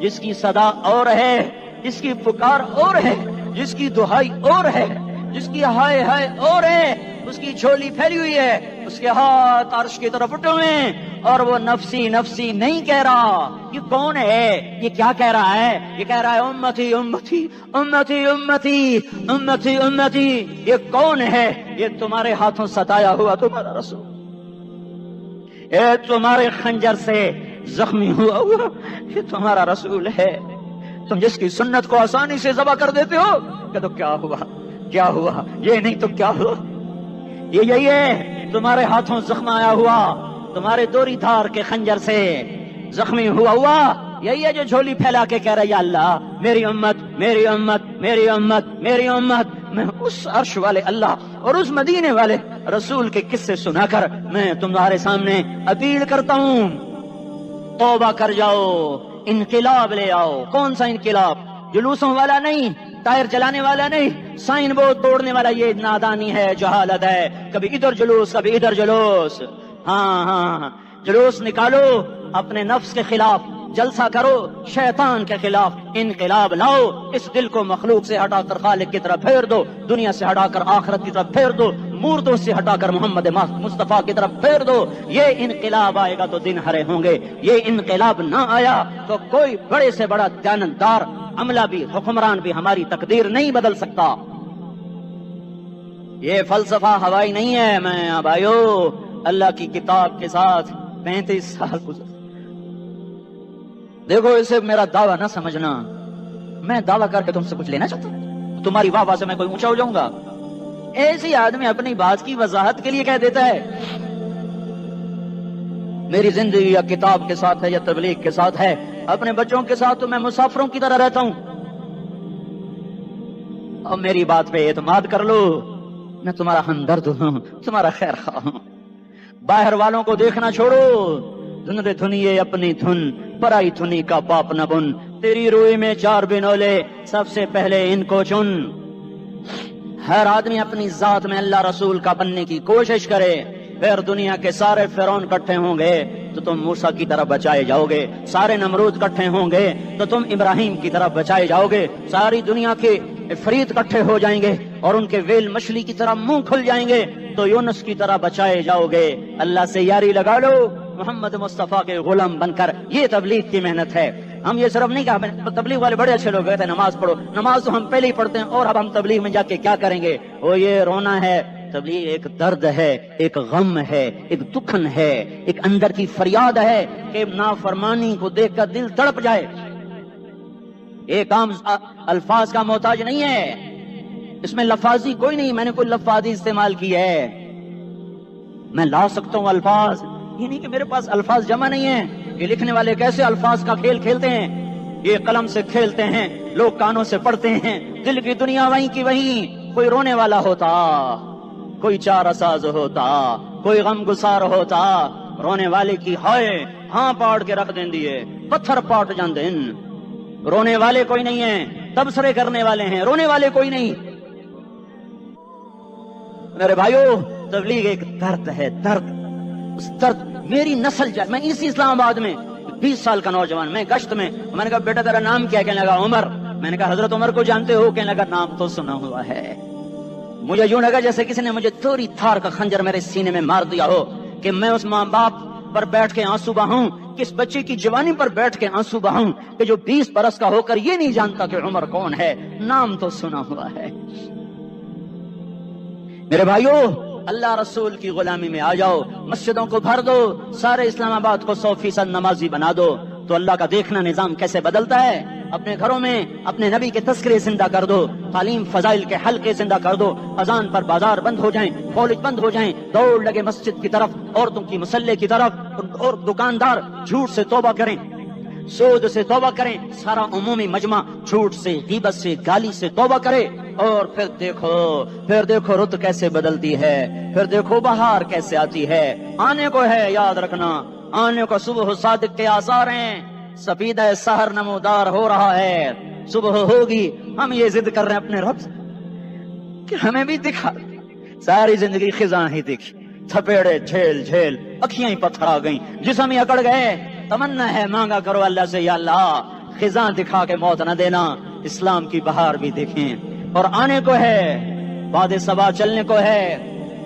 جس کی صدا اور ہے، جس کی پکار اور ہے، جس کی دہائی اور ہے، جس کی ہائے ہائے اور ہے، اس کی جھولی پھیلی ہوئی ہے، اس کے ہاتھ عرش کی طرف اٹھے ہوئے ہیں، اور وہ نفسی نفسی نہیں کہہ رہا۔ یہ کون ہے؟ یہ کیا کہہ رہا ہے؟ یہ کہہ رہا ہے امتی امتی امتی امتی امتی امتی۔ یہ کون ہے؟ یہ تمہارے ہاتھوں ستایا ہوا تمہارا رسول، یہ تمہارے خنجر سے زخمی ہوا یہ تمہارا رسول ہے۔ تم جس کی سنت کو آسانی سے ذبح کر دیتے ہو، کہ تو کیا ہوا کیا ہوا، یہ نہیں تو کیا ہوا۔ یہ یہی ہے تمہارے ہاتھوں زخم آیا ہوا، تمہارے دوری دھار کے خنجر سے زخمی ہوا یہی ہے جو جھولی پھیلا کے کہہ رہا ہے یا اللہ میری امت میری امت میری امت میری امت۔ میں اس عرش والے اللہ اور اس مدینے والے رسول کے قصے سنا کر میں تمہارے سامنے اپیل کرتا ہوں، توبہ کر جاؤ، انقلاب لے آؤ۔ کون سا انقلاب؟ جلوسوں والا نہیں، ٹائر چلانے والا نہیں، سائن بورڈ توڑنے والا، یہ نادانی ہے، جہالت ہے۔ کبھی ادھر جلوس کبھی ادھر جلوس، ہاں جلوس نکالو اپنے نفس کے خلاف، جلسہ کرو شیطان کے خلاف، انقلاب لاؤ۔ اس دل کو مخلوق سے ہٹا کر خالق کی طرف پھیر دو، دنیا سے ہٹا کر آخرت کی طرف پھیر دو، مردوں سے ہٹا کر محمد مصطفیٰ کی طرف پھیر دو۔ یہ انقلاب آئے گا تو دن ہرے ہوں گے، یہ انقلاب نہ آیا تو کوئی بڑے سے بڑا دیانتدار عملہ بھی، حکمران بھی ہماری تقدیر نہیں بدل سکتا۔ یہ فلسفہ ہوائی نہیں ہے۔ میں بھائیو اللہ کی کتاب کے ساتھ 35 سال گزر، دیکھو اسے میرا دعویٰ نہ سمجھنا، میں دعویٰ کر کے تم سے کچھ لینا چاہتا ہوں، تمہاری واہ واہ سے میں کوئی اونچا ہو جاؤں گا؟ ایسی آدمی اپنی بات کی وضاحت کے لیے کہہ دیتا ہے میری زندگی یا کتاب کے ساتھ ہے یا تبلیغ کے ساتھ ہے، اپنے بچوں کے ساتھ تو میں مسافروں کی طرح رہتا ہوں، اور میری بات پہ اعتماد کر لو، میں تمہارا ہمدرد ہوں، تمہارا خیر خواہ ہوں۔ باہر والوں کو دیکھنا چھوڑو، دھن رے دھنیے اپنی دھن، پرائی دھنی کا پاپ نہ بن، تیری روئی میں 4 بنولے، سب سے پہلے ان کو چن۔ ہر آدمی اپنی ذات میں اللہ رسول کا بننے کی کوشش کرے، پھر دنیا کے سارے فرعون اکٹھے ہوں گے تو تم موسیٰ کی طرف بچائے جاؤ گے، سارے نمرود اکٹھے ہوں گے تو تم ابراہیم کی طرف بچائے جاؤ گے، ساری دنیا کے عفریت اکٹھے ہو جائیں گے اور ان کے ویل مچھلی کی طرح منہ کھل جائیں گے تو یونس کی طرح بچائے جاؤ گے۔ اللہ سے یاری لگا لو، محمد مصطفیٰ کے غلام بن کر، یہ تبلیغ کی محنت ہے۔ ہم یہ صرف نہیں کہا، تبلیغ والے بڑے اچھے لوگ کہتے ہیں نماز پڑھو، نماز تو ہم پہلے ہی پڑھتے ہیں، اور اب ہم تبلیغ میں جا کے کیا کریں گے؟ وہ یہ رونا ہے، تبلیغ ایک درد ہے، ایک غم ہے، ایک دکھن ہے، ایک اندر کی فریاد ہے کہ نافرمانی کو دیکھ کر دل تڑپ جائے۔ ایک عام الفاظ کا محتاج نہیں ہے، اس میں لفاظی کوئی نہیں، میں نے کوئی لفاظی استعمال کی ہے، میں لا سکتا ہوں الفاظ، یہ نہیں کہ میرے پاس الفاظ جمع نہیں ہیں۔ یہ لکھنے والے کیسے الفاظ کا کھیل کھیلتے ہیں، یہ قلم سے کھیلتے ہیں، لوگ کانوں سے پڑھتے ہیں، دل کی دنیا وہیں کی وہیں۔ کوئی رونے والا ہوتا، کوئی چارہ ساز ہوتا، کوئی غم گسار ہوتا، رونے والے کی ہائے ہاں پاڑ کے رکھ دیں دیے، پتھر پاٹ جان دیں۔ رونے والے کوئی نہیں ہیں، تبصرے کرنے والے ہیں، رونے والے کوئی نہیں۔ میرے بھائیو تبلیغ ایک درد ہے، درد، اس درد میری نسل جائے۔ میں اسی اسلام آباد میں 20 سال کا نوجوان، میں گشت میں نے کہا بیٹا تیرا نام کیا؟ کہنے لگا عمر۔ میں نے کہا حضرت عمر کو جانتے ہو؟ کہنے لگا نام تو سنا ہوا ہے۔ مجھے یوں لگا جیسے کسی نے مجھے توری تھار کا خنجر میرے سینے میں مار دیا ہو، کہ میں اس ماں باپ پر بیٹھ کے آنسو بہاؤں، کس بچے کی جوانی پر بیٹھ کے آنسو بہاؤں کہ جو 20 برس کا ہو کر یہ نہیں جانتا کہ عمر کون ہے، نام تو سنا ہوا ہے۔ میرے بھائیو اللہ رسول کی غلامی میں آ جاؤ، مسجدوں کو بھر دو، سارے اسلام آباد کو 100% نمازی بنا دو، تو اللہ کا دیکھنا نظام کیسے بدلتا ہے۔ اپنے گھروں میں اپنے نبی کے تذکرے زندہ کر دو، تعلیم فضائل کے حلقے زندہ کر دو، اذان پر بازار بند ہو جائیں، کالج بند ہو جائیں، دوڑ لگے مسجد کی طرف، عورتوں کی مصلے کی طرف، اور دکاندار جھوٹ سے توبہ کریں، سود سے توبہ کریں، سارا عمومی مجمع جھوٹ سے، غیبت سے، گالی سے توبہ کرے، اور پھر دیکھو رت کیسے بدلتی ہے، پھر دیکھو بہار کیسے آتی ہے۔ آنے کو ہے، یاد رکھنا، آنے کو صبح صادق کے آثار ہیں، سفیدہ سحر نمودار ہو رہا ہے، صبح ہوگی۔ ہم یہ ضد کر رہے ہیں اپنے رب سے کہ ہمیں بھی دکھا، ساری زندگی خزاں ہی دکھی، تھپیڑے جھیل جھیل، اکھیاں ہی پتھر آ گئیں، جسم ہی اکڑ گئے۔ تمنا ہے مانگا کرو اللہ سے، یا اللہ خزاں دکھا کے موت نہ دینا، اسلام کی بہار بھی دیکھیں اور آنے کو ہے، بعد صبا چلنے کو ہے،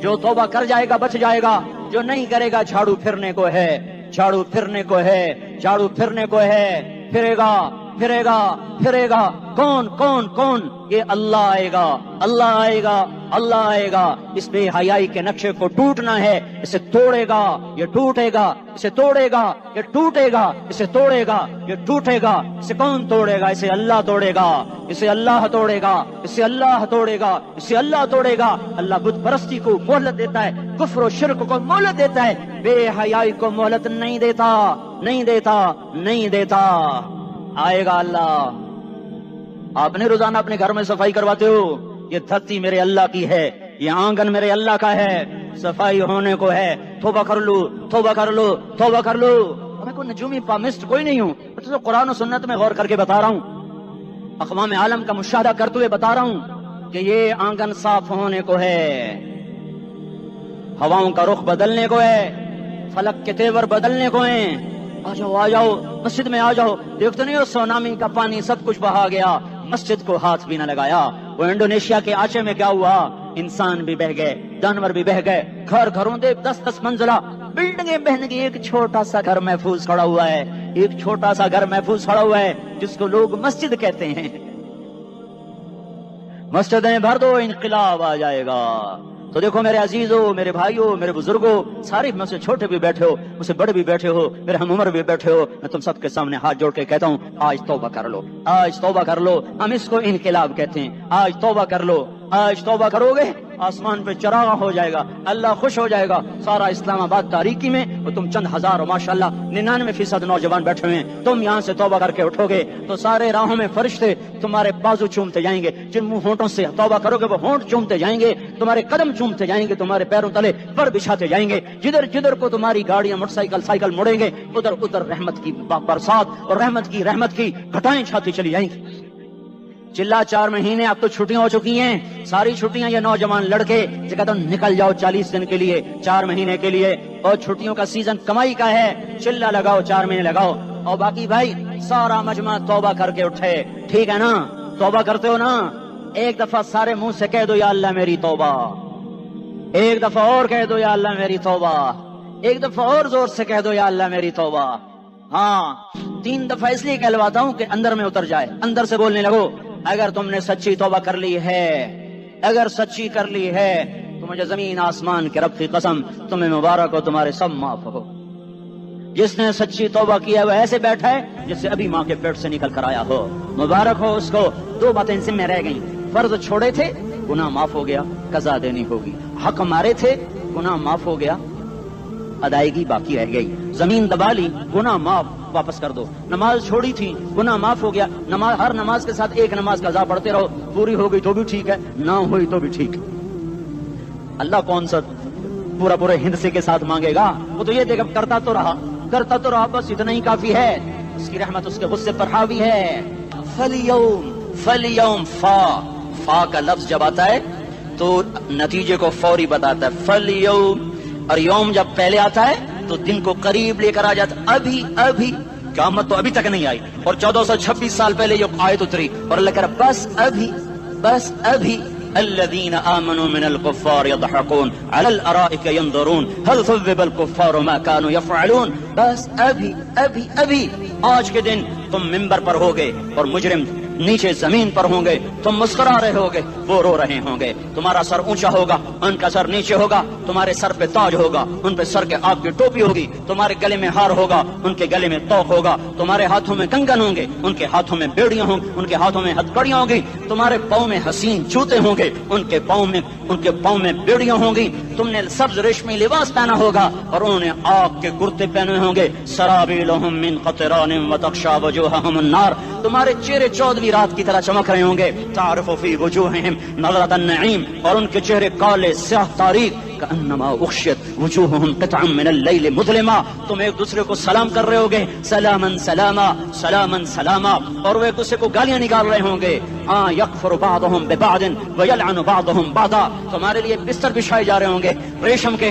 جو توبہ کر جائے گا بچ جائے گا، جو نہیں کرے گا جھاڑو پھرنے کو ہے، جھاڑو پھرنے کو ہے، جھاڑو پھرنے کو ہے، پھرے گا پھرے گا پھرے گا، کون کون کون؟ یہ اللہ آئے گا، اللہ آئے گا، اللہ آئے گا، اس بے حیائی کے نقشے کو ٹوٹنا ہے، اسے توڑے گا یہ ٹوٹے گا، اسے توڑے گا یہ ٹوٹے گا، اسے توڑے گا یہ ٹوٹے گا، اسے کون توڑے گا؟ اسے اللہ توڑے گا، اسے اللہ توڑے گا، اسے اللہ توڑے گا، اسے اللہ توڑے گا۔ اللہ بت پرستی کو مہلت دیتا ہے، کفر و شرک کو مہلت دیتا ہے، بے حیائی کو مہلت نہیں دیتا، نہیں دیتا، نہیں دیتا۔ آئے گا اللہ۔ آپ نے روزانہ اپنے گھر میں صفائی کرواتے ہو، یہ دھرتی میرے اللہ کی ہے، یہ آنگن میرے اللہ کا ہے، صفائی ہونے کو ہے، توبہ کر لو، توبہ کر لو، توبہ کر لو۔ میں کوئی نجومی پامسٹ کوئی نہیں ہوں، میں تو قرآن و سنت میں غور کر کے بتا رہا ہوں، اقوام عالم کا مشاہدہ کرتے ہوئے بتا رہا ہوں کہ یہ آنگن صاف ہونے کو ہے، ہواؤں کا رخ بدلنے کو ہے، فلک کے تیور بدلنے کو ہیں۔ آ جاؤ آ جاؤ، مسجد میں آ جاؤ۔ دیکھتے نہیں ہو سونامی کا پانی سب کچھ بہا گیا، مسجد کو ہاتھ بھی نہ لگایا۔ وہ انڈونیشیا کے آچے میں کیا ہوا؟ انسان بھی بہ گئے، جانور بھی بہ گئے، گھر گھروں دے 10-10 منزلہ بلڈنگیں بہن گئی، ایک چھوٹا سا گھر محفوظ کھڑا ہوا ہے، ایک چھوٹا سا گھر محفوظ کھڑا ہوا ہے جس کو لوگ مسجد کہتے ہیں۔ مسجدیں بھر دو، انقلاب آ جائے گا۔ تو دیکھو میرے عزیزو، میرے بھائیو، میرے بزرگو، سارے مجھ سے چھوٹے بھی بیٹھے ہو، مجھ سے بڑے بھی بیٹھے ہو، میرے ہم عمر بھی بیٹھے ہو، میں تم سب کے سامنے ہاتھ جوڑ کے کہتا ہوں آج توبہ کر لو، آج توبہ کر لو۔ ہم اس کو انقلاب کہتے ہیں، آج توبہ کر لو۔ آج توبہ کرو گے آسمان پہ چراغ ہو جائے گا، اللہ خوش ہو جائے گا، سارا اسلام آباد تاریکی میں اور تم چند ہزار اور ماشاءاللہ 99% نوجوان بیٹھے ہوئے ہیں، تم یہاں سے توبہ کر کے اٹھو گے تو سارے راہوں میں فرشتے تمہارے بازو چومتے جائیں گے، جن منہ ہونٹوں سے توبہ کرو گے وہ ہونٹ چومتے جائیں گے، تمہارے قدم چومتے جائیں گے، تمہارے پیروں تلے پر بچھاتے جائیں گے، جدھر جدھر کو تمہاری گاڑیاں موٹر سائیکل مڑیں گے ادھر ادھر رحمت کی برسات اور رحمت کی گھٹائیں چھاتی چلی جائیں گی۔ چلا 4 مہینے اب تو چھٹیاں ہو چکی ہیں، ساری چھٹیاں یہ نوجوان لڑکے جو کہتے ہیں نکل جاؤ 40 دن کے لیے، 4 مہینے کے لیے، اور چھٹیوں کا سیزن کمائی کا ہے، چلا لگاؤ 4 مہینے لگاؤ، اور باقی بھائی سارا مجمع توبہ کر کے اٹھے، ٹھیک ہے نا؟ توبہ کرتے ہو نا؟ ایک دفعہ سارے منہ سے کہہ دو یا اللہ میری توبہ، ایک دفعہ اور کہہ دو یا اللہ میری توبہ، ایک دفعہ اور زور سے کہہ دو یا اللہ میری توبہ۔ ہاں 3 دفعہ اس لیے کہلواتا ہوں کہ اندر میں اتر جائے، اندر سے بولنے لگو۔ اگر تم نے سچی توبہ کر لی ہے، اگر سچی کر لی ہے تو مجھے زمین آسمان کے رب کی قسم تمہیں مبارک ہو، تمہارے سب معاف ہو۔ جس نے سچی توبہ کیا وہ ایسے بیٹھا ہے جس سے ابھی ماں کے پیٹ سے نکل کر آیا ہو، مبارک ہو اس کو۔ 2 باتیں ذمہ رہ گئیں، فرض چھوڑے تھے گناہ معاف ہو گیا، قضا دینی ہوگی، حق مارے تھے گناہ معاف ہو گیا، ادائیگی باقی رہ گئی، زمین دبا لی گناہ معاف، واپس کر دو، نماز چھوڑی تھی گناہ معاف ہو گیا، نماز ہر نماز کے ساتھ ایک نماز قضا پڑھتے رہو، پوری ہو گئی تو بھی ٹھیک ہے، نہ ہوئی تو بھی ٹھیک۔ اللہ کون سا پورے ہندسے کے ساتھ مانگے گا؟ وہ تو یہ دیکھ کرتا تو رہا، بس اتنا ہی کافی ہے، اس کی رحمت اس کے غصے پر حاوی ہے۔ فلیوم فا کا لفظ جب آتا ہے تو نتیجے کو فوری بتاتا ہے، فلیوم، اور یوم جب پہلے آتا ہے تو دن کو قریب لے کر آ جاتا، ابھی قیامت تو ابھی تک نہیں آئی، اور 1426 سال پہلے یہ آیت اتری، اور اللہ کہہ رہا بس ابھی الذين آمنوا من الكفار يضحكون على الارائك ينظرون هل ثوب الكفار ما كانوا يفعلون۔ بس ابھی آج کے دن تم منبر پر ہوگے اور مجرم نیچے زمین پر ہوں گے، تم مسکرا رہے ہوگے، وہ رو رہے ہوں گے، تمہارا سر اونچا ہوگا، ان کا سر نیچے ہوگا، تمہارے سر پہ تاج ہوگا، ان پہ سر کے آگ کی ٹوپی ہوگی، تمہارے گلے میں ہار ہوگا، ان کے گلے میں توق ہوگا، تمہارے ہاتھوں میں کنگن ہوں گے، ان کے ہاتھوں میں بیڑیاں ہوں گی، ان کے ہاتھوں میں ہتھکڑیاں ہوں گی، تمہارے پاؤں میں حسین جوتے ہوں گے، ان کے پاؤں میں بیڑیاں ہوں گی، تم نے سبز ریشمی لباس پہنا ہوگا اور انہوں نے آگ کے کرتے پہنے ہوں گے، سرابیلہم من قطران وتغشا وجوہہم النار، تمہارے چہرے 14ویں رات کی طرح چمک رہے ہوں گے، تعرف فی وجوہہم نظرۃ النعیم، اور ان کے چہرے کالے سیاہ تاریک، کأنما اغشیت وجوہہم قطعا من اللیل مظلما، تم ایک دوسرے کو سلام کر رہے ہوگے، سلامن سلاما سلامن سلاما، اور وہ ایک دوسرے کو گالیاں نکال رہے ہوں گے، یکفر بعضہم ببعض ویلعن بعضہم بعضا، تمہارے لیے بستر بچھائے جا رہے ہوں گے ریشم کے،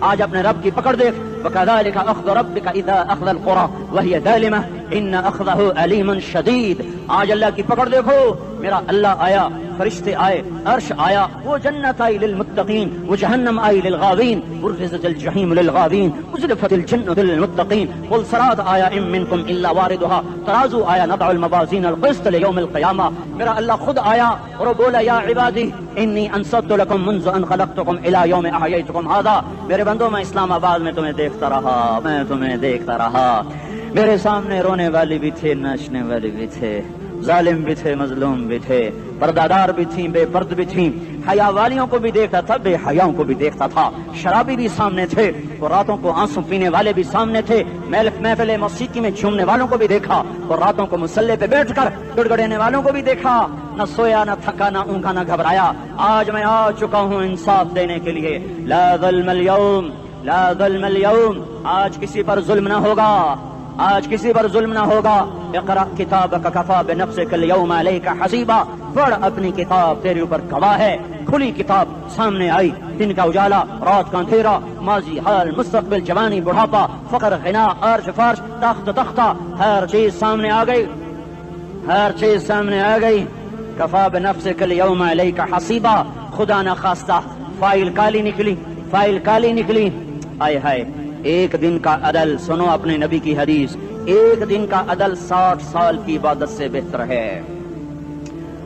آج اپنے رب کی پکڑ دیکھ. وَكَذَلِكَ أَخْذُ رَبِّكَ إِذَا أَخْذَ الْقُرَى وَهِيَ ظَالِمَةٌ إِنَّ أَخْذَهُ أَلِيمٌ شَدِيدٌ. آج اللہ کی پکڑ دیکھو. میرا اللہ آیا, فرشتے آئے, عرش آیا, وہ جنت آئی للمتقین, وہ جہنم آئی للغاوین, برزت الجحیم للغاوین, ازلفت الجنۃ للمتقین, قل صراط آیا ام منکم الا واردها, ترازو آیا نضع الموازین القسط لیوم القیامہ. میرا اللہ خود آیا اور بولا یا عبادی انی انصت لکم منذ ان خلقتکم الی یوم احییتکم ھذا. میرے بندوں, میں اسلام آباد میں تمہیں دیکھتا رہا, میں تمہیں دیکھتا رہا. میرے سامنے رونے والے بھی تھے, ناچنے والے بھی تھے, ظالم بھی تھے, مظلوم بھی تھے, پردادار بھی تھیں, بے پرد بھی تھیں, حیا والیوں کو بھی دیکھتا تھا, بے حیاؤں کو بھی دیکھتا تھا, شرابی بھی سامنے تھے, اور راتوں کو آنسو پینے والے بھی سامنے تھے, محفل موسیقی میں جھومنے والوں کو بھی دیکھا, اور راتوں کو مصلے پہ بیٹھ کر گڑگڑانے والوں کو بھی دیکھا. نہ سویا, نہ تھکا, نہ اونگا, نہ گھبرایا. آج میں آ چکا ہوں انصاف دینے کے لیے. لا ظلم اليوم, لا ظلم اليوم. آج کسی پر ظلم نہ ہوگا, آج کسی پر ظلم نہ ہوگا. اقرأ کتابک کفی بنفسک اليوم علیک حسیبا. پڑھ اپنی کتاب, تیرے اوپر گواہ ہے. کھلی کتاب سامنے آئی, دن کا اجالا, رات کا اندھیرا, ماضی, حال, مستقبل, جوانی, بڑھاپا, فقر, غنا, عرش, فرش, تخت, تختہ, ہر چیز سامنے آ گئی, ہر چیز سامنے آ گئی. کفی بنفسک اليوم علیک حسیبا. خدا نہ خواستہ فائل کالی نکلی, فائل کالی نکلی. آئے ہائے, ایک دن کا عدل, سنو اپنے نبی کی حدیث, ایک دن کا عدل 60 سال کی عبادت سے بہتر ہے.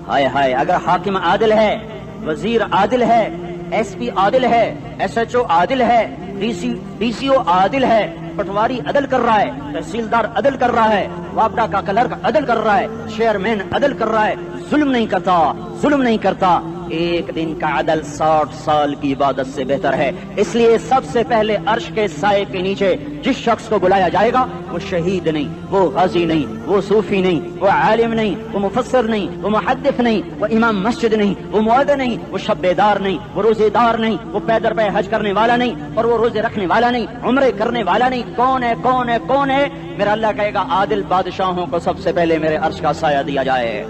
ہائے ہائے, اگر حاکم عادل ہے, وزیر عادل ہے, ایس پی عادل ہے, ایس ایچ او عادل ہے, ڈی سی او عادل ہے, پٹواری عدل کر رہا ہے, تحصیلدار عدل کر رہا ہے, وابڈا کا کلرک عدل کر رہا ہے, چیئرمین عدل کر رہا ہے, ظلم نہیں کرتا, ظلم نہیں کرتا, ایک دن کا عدل 60 سال کی عبادت سے بہتر ہے. اس لیے سب سے پہلے عرش کے سائے کے نیچے جس شخص کو بلایا جائے گا وہ شہید نہیں, وہ غازی نہیں, وہ صوفی نہیں, وہ عالم نہیں, وہ مفسر نہیں, وہ محدث نہیں, وہ امام مسجد نہیں, وہ مؤذن نہیں, وہ شب بیدار نہیں, وہ روزے دار نہیں, وہ پیدر پہ حج کرنے والا نہیں, اور وہ روزے رکھنے والا نہیں, عمرے کرنے والا نہیں. کون ہے, کون ہے, کون ہے؟ میرا اللہ کہے گا عادل بادشاہوں کو سب سے پہلے میرے عرش کا سایہ دیا جائے.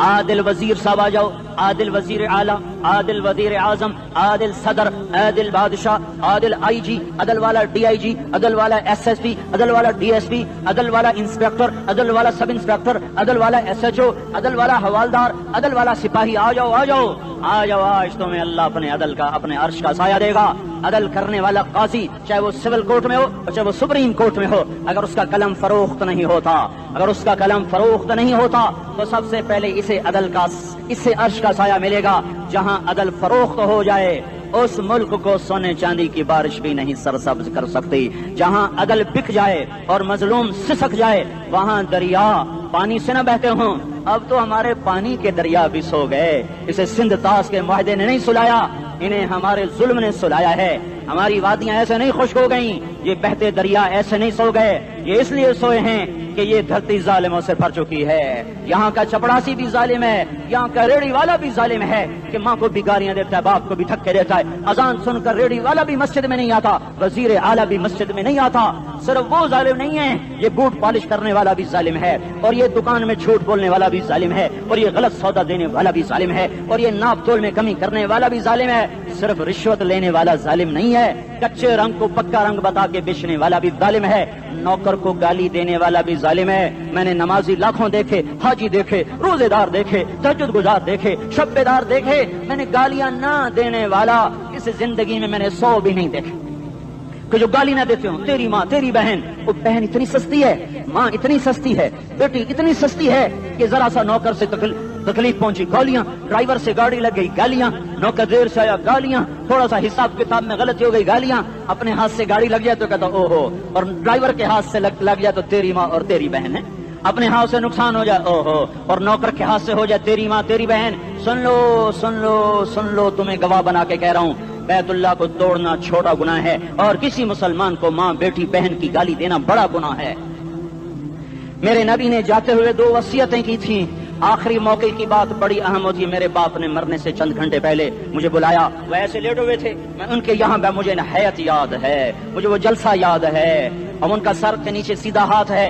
عادل وزیر صاحب آ جاؤ, عادل وزیر اعلیٰ, عادل وزیر اعظم, عادل صدر, عادل بادشاہ, عادل آئی جی, عدل والا ڈی آئی جی, عدل والا ایس ایس پی, عدل والا ڈی ایس پی, عدل والا انسپیکٹر, عدل والا سب انسپیکٹر, عدل والا ایس ایچ او, عدل والا حوالدار, عدل والا سپاہی. آ جاؤ, آ جاؤ, آ جاؤ. آج تمہیں اللہ اپنے عدل کا, اپنے عرش کا سایہ دے گا. عدل کرنے والا قاضی, چاہے وہ سول کورٹ میں ہو, چاہے وہ سپریم کورٹ میں ہو, اگر اس کا قلم فروخت نہیں ہوتا, اگر اس کا قلم فروخت نہیں ہوتا, تو سب سے پہلے اسے عدل کا, اس سے عرش کا سایہ ملے گا. جہاں عدل فروخت ہو جائے اس ملک کو سونے چاندی کی بارش بھی نہیں سرسبز کر سکتی. جہاں عدل بک جائے اور مظلوم سسک جائے وہاں دریا پانی سے نہ بہتے ہوں. اب تو ہمارے پانی کے دریا بھی سو گئے. اسے سندھ طاس کے معاہدے نے نہیں سلایا, انہیں ہمارے ظلم نے سلایا ہے. ہماری وادیاں ایسے نہیں خشک ہو گئیں, یہ بہتے دریا ایسے نہیں سو گئے. یہ اس لیے سوئے ہیں کہ یہ دھرتی ظالموں سے بھر چکی ہے. یہاں کا چپڑاسی بھی ظالم ہے, یہاں کا ریڑھی والا بھی ظالم ہے کہ ماں کو بھی گالیاں دیتا ہے, باپ کو بھی دھکے دیتا ہے. اذان سن کر ریڑھی والا بھی مسجد میں نہیں آتا, وزیر اعلیٰ بھی مسجد میں نہیں آتا. صرف وہ ظالم نہیں ہے, یہ بوٹ پالش کرنے والا بھی ظالم ہے, اور یہ دکان میں جھوٹ بولنے والا بھی ظالم ہے, اور یہ غلط سودا دینے والا بھی ظالم ہے, اور یہ ناپ تول میں کمی کرنے والا بھی ظالم ہے. صرف رشوت لینے والا ظالم نہیں ہے, کچے رنگ کو پکا رنگ بتا کے بیچنے والا بھی ظالم ہے, نوکر کو گالی دینے والا بھی ظالم ہے. میں نے نمازی لاکھوں دیکھے, حاجی دیکھے, روزے دار دیکھے, تہجد گزار دیکھے, شب بیدار دیکھے, میں نے گالیاں نہ دینے والا اس زندگی میں نے 100 بھی نہیں دیکھے کہ جو گالی نہ دیتے ہوں. تیری ماں, تیری بہن, وہ بہن اتنی سستی ہے, ماں اتنی سستی ہے, بیٹی اتنی سستی ہے کہ ذرا سا نوکر سے تکلیف پہنچی گالیاں, ڈرائیور سے گاڑی لگ گئی گالیاں, نوکر دیر سے آیا گالیاں, تھوڑا سا حساب کتاب میں غلطی ہو گئی گالیاں, اپنے ہاتھ سے گاڑی لگ جائے تو کہتا او ہو, اور ڈرائیور کے ہاتھ سے لگ جائے تو تیری ماں اور تیری بہن ہے. اپنے ہاتھ سے نقصان ہو جائے او ہو, اور نوکر کے ہاتھ سے ہو جائے تیری ماں تیری بہن. سن لو, سن لو, سن لو, تمہیں گواہ بنا کے کہہ رہا ہوں, بیت اللہ کو توڑنا چھوٹا گناہ ہے, اور کسی مسلمان کو ماں, بیٹی, بہن کی گالی دینا بڑا گناہ ہے. میرے نبی نے جاتے ہوئے 2 وصیتیں کی تھیں. آخری موقع کی بات بڑی اہم ہوتی ہے. میرے باپ نے مرنے سے چند گھنٹے پہلے مجھے بلایا, وہ ایسے لیٹے ہوئے تھے, میں ان کے یہاں مجھے حیات یاد ہے, مجھے وہ جلسہ یاد ہے, اور ان کا سر کے نیچے سیدھا ہاتھ ہے,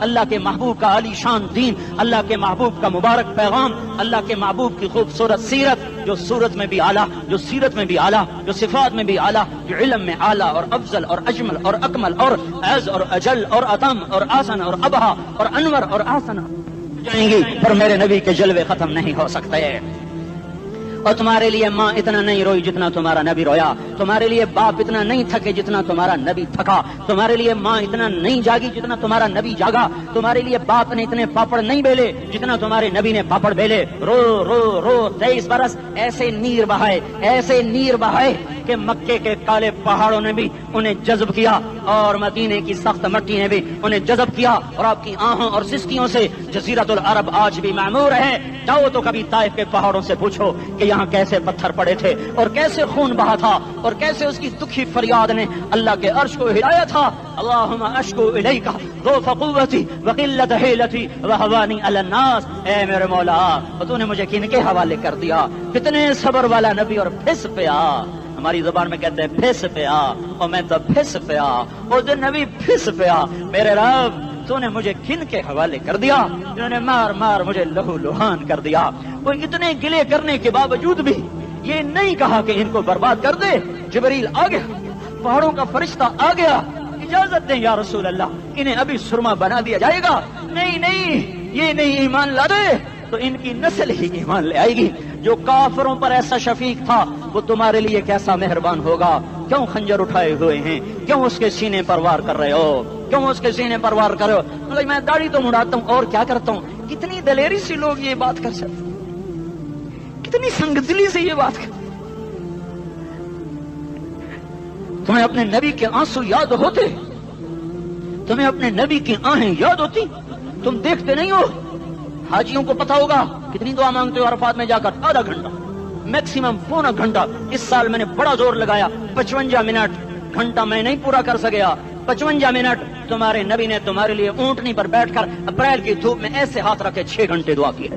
اللہ کے محبوب کا عالی شان دین، اللہ کے محبوب کا مبارک پیغام، اللہ کے محبوب کی خوبصورت سیرت، جو صورت میں بھی اعلیٰ، جو سیرت میں بھی اعلیٰ، جو صفات میں بھی اعلیٰ، جو علم میں اعلیٰ اور افضل اور اجمل اور اکمل اور اعز اور اجل اور اتم اور آسن اور ابہا اور انور اور آسن جائیں گی، پر میرے نبی کے جلوے ختم نہیں ہو سکتے۔ اور تمہارے لیے ماں اتنا نہیں روئی جتنا تمہارا نبی رویا، تمہارے لیے باپ اتنا نہیں تھکے جتنا تمہارا نبی تھکا، تمہارے لیے ماں اتنا نہیں جاگی جتنا تمہارا نبی جاگا، تمہارے لیے باپ نے اتنے پاپڑ نہیں بیلے جتنا تمہارے نبی نے پاپڑ بیلے۔ رو رو رو 23 برس ایسے نیر بہائے، ایسے نیر بہائے کہ مکے کے کالے پہاڑوں نے بھی انہیں جذب کیا اور مدینے کی سخت مٹی نے بھی انہیں جذب کیا، اور آپ کی آہوں اور سسکیوں سے جزیرۃ العرب آج بھی معمور ہے۔ جاؤ تو کبھی طائف کے پہاڑوں سے پوچھو کہ یہاں کیسے پتھر پڑے تھے اور کیسے خون بہا تھا اور کیسے اس کی دکھی فریاد نے اللہ کے عرش کو ہلایا تھا۔ اللہم اشکو الیک ضعف قوتی وقلت حیلتی وہوانی علی الناس، اے میرے مولا تو نے مجھے کن کے حوالے کر دیا؟ کتنے صبر والا نبی اور پھس پیا، ہماری زبان میں کہتے ہیں پھس پیا، اور میں تو پھس پیا، اور جو نبی پھس پیا، میرے رب تو نے مجھے کن کے حوالے کر دیا جنہوں نے مار مار مجھے لہو لہان کر دیا۔ وہ اتنے گلے کرنے کے باوجود بھی یہ نہیں کہا کہ ان کو برباد کر دے۔ جبریل آ گیا، پہاڑوں کا فرشتہ آ گیا، اجازت دیں یا رسول اللہ، انہیں ابھی سرما بنا دیا جائے گا؟ نہیں نہیں، یہ نہیں ایمان لا دے تو ان کی نسل ہی ایمان لے آئے گی۔ جو کافروں پر ایسا شفیق تھا وہ تمہارے لیے کیسا مہربان ہوگا؟ کیوں خنجر اٹھائے ہوئے ہیں؟ کیوں اس کے سینے پر وار کر رہے ہو؟ کیوں اس کے سینے پر وار کر رہے ہو؟ مطلب میں داڑھی تو مڑاتا ہوں اور کیا کرتا ہوں؟ کتنی دلیری سے لوگ یہ بات کر سکتے، کتنی سنگدلی سے یہ بات کر۔ تمہیں اپنے نبی کے آنسو یاد ہوتے؟ تمہیں اپنے نبی کی آہیں یاد ہوتی؟ تم دیکھتے نہیں ہو؟ حاجیوں کو پتا ہوگا کتنی دعا مانگتے ہو عرفات میں جا کر؟ آدھا گھنٹہ، میکسیمم پونا گھنٹہ۔ اس سال میں نے بڑا زور لگایا، 55 منٹ، گھنٹہ میں نہیں پورا کر سکیا۔ 55 منٹ تمہارے نبی نے تمہارے لیے اونٹنی پر بیٹھ کر اپریل کی دھوپ میں ایسے ہاتھ رکھے 6 گھنٹے دعا کی ہے،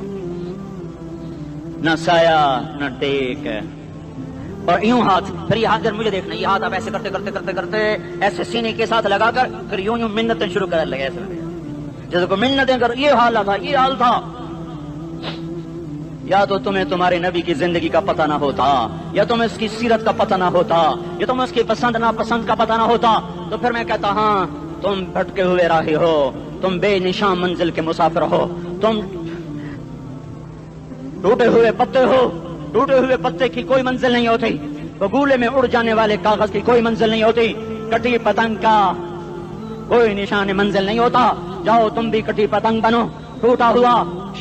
نہ سایہ نہ ٹیک، اور یوں ہاتھ، پھر یہ ہاتھ مجھے دیکھنا، یہ ہاتھ آپ ایسے کرتے کرتے کرتے کرتے ایسے سینے کے ساتھ لگا کر پھر یوں یوں منتیں شروع کر لگے، ایسے جیسے کو منتیں کر۔ یہ حال تھا، یہ حال تھا۔ یا تو تمہیں تمہارے نبی کی زندگی کا پتہ نہ ہوتا، یا تمہیں اس کی سیرت کا پتہ نہ ہوتا، یا تمہیں اس کی پسند ناپسند کا پتہ نہ ہوتا، تو پھر میں کہتا ہاں تم بھٹکے ہوئے راہی ہو، تم بے نشان منزل کے مسافر ہو، تم ٹوٹے ہوئے پتے ہو۔ ٹوٹے ہوئے پتے کی کوئی منزل نہیں ہوتی، بگولے میں اڑ جانے والے کاغذ کی کوئی منزل نہیں ہوتی، کٹی پتنگ کا کوئی نشان منزل نہیں ہوتا۔ جاؤ تم بھی کٹی پتنگ بنو، ٹوٹا ہوا